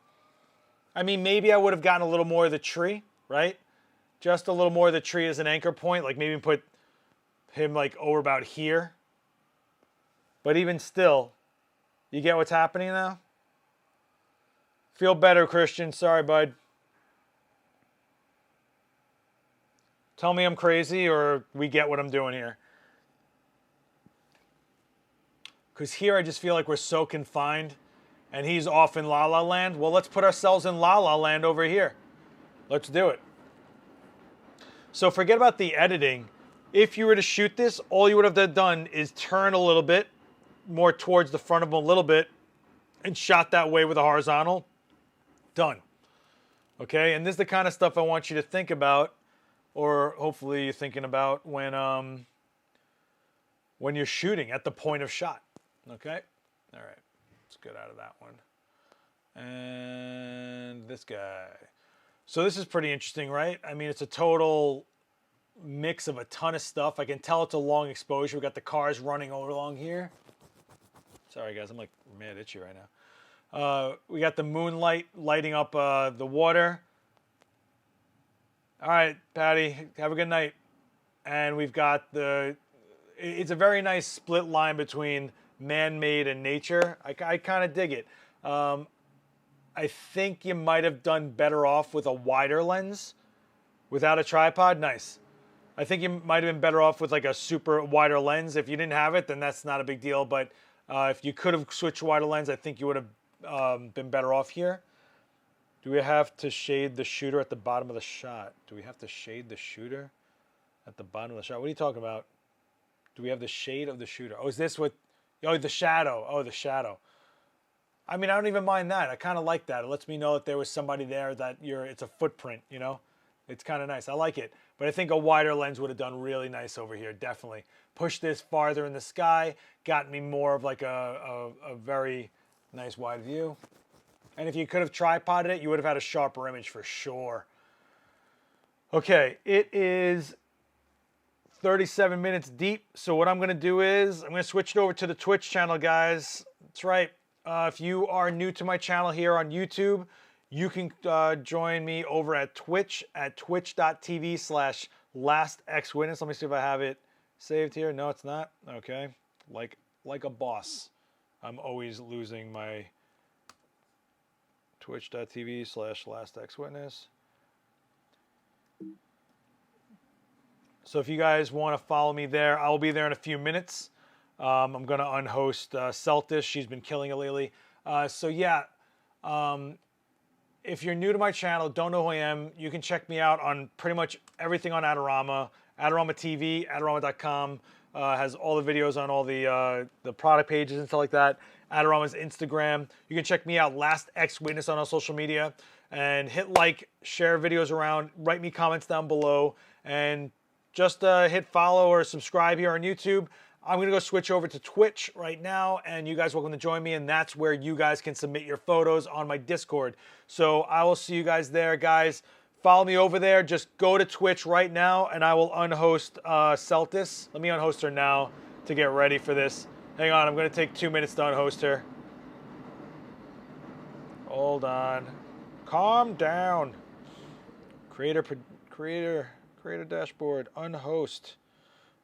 I mean, maybe I would have gotten a little more of the tree, right? Just a little more of the tree as an anchor point, like maybe put him like over about here. But even still, you get what's happening now? Feel better, Christian. Sorry, bud. Tell me I'm crazy or we get what I'm doing here. Because here I just feel like we're so confined and he's off in La La Land. Well, let's put ourselves in La La Land over here. Let's do it. So forget about the editing. If you were to shoot this, all you would have done is turn a little bit more towards the front of him a little bit and shot that way with a horizontal. Done. Okay, and this is the kind of stuff I want you to think about, or hopefully you're thinking about when you're shooting at the point of shot. Okay, all right, let's get out of that one. And this guy. So this is pretty interesting, right? I mean, it's a total mix of a ton of stuff. I can tell it's a long exposure. We got the cars running over along here. Sorry, guys, I'm like mad itchy right now. We got the moonlight lighting up the water. All right, Patty, have a good night. And we've got it's a very nice split line between man-made and nature. I kind of dig it. I think you might have done better off with a wider lens without a tripod. Nice. I think you might have been better off with like a super wider lens. If you didn't have it, then that's not a big deal. But if you could have switched wider lens, I think you would have been better off here. Do we have to shade the shooter at the bottom of the shot? Do we have to shade the shooter at the bottom of the shot? What are you talking about? Do we have the shade of the shooter? Oh, is this what? Oh, the shadow. Oh, the shadow. I mean, I don't even mind that. I kind of like that. It lets me know that there was somebody there, that it's a footprint, you know? It's kind of nice. I like it. But I think a wider lens would have done really nice over here, definitely. Push this farther in the sky, got me more of like a very nice wide view. And if you could have tripoded it, you would have had a sharper image for sure. Okay, it is 37 minutes deep. So what I'm going to do is I'm going to switch it over to the Twitch channel, guys. That's right. If you are new to my channel here on YouTube, you can join me over at Twitch at twitch.tv/lastxwitness. Let me see if I have it saved here. No, it's not. Okay. Like a boss. I'm always losing my twitch.tv/lastxwitness. So if you guys want to follow me there, I'll be there in a few minutes. I'm going to unhost Celtis. She's been killing it lately. So yeah, if you're new to my channel, don't know who I am, you can check me out on pretty much everything on Adorama. Adorama TV, Adorama.com has all the videos on all the product pages and stuff like that. Adorama's Instagram. You can check me out, Last X Witness, on all social media. And hit like, share videos around, write me comments down below, and just hit follow or subscribe here on YouTube. I'm going to go switch over to Twitch right now, and you guys are welcome to join me, and that's where you guys can submit your photos on my Discord. So I will see you guys there, guys. Follow me over there. Just go to Twitch right now, and I will unhost Celtis. Let me unhost her now to get ready for this. Hang on, I'm going to take 2 minutes to unhost her. Hold on. Calm down. Creator dashboard, unhost.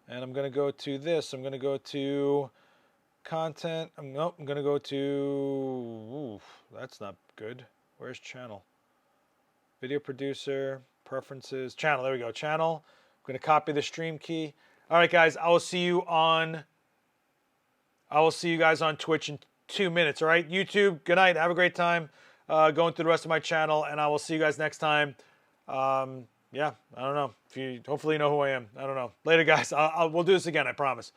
And I'm going to go to this. I'm going to go to content. Nope, I'm going to go to, ooh, that's not good. Where's channel? Video producer, preferences, channel. There we go, channel. I'm going to copy the stream key. All right, guys, I will see you guys on Twitch in 2 minutes, all right? YouTube, good night. Have a great time going through the rest of my channel, and I will see you guys next time. Yeah, I don't know. Hopefully you know who I am. I don't know. Later, guys. We'll do this again, I promise.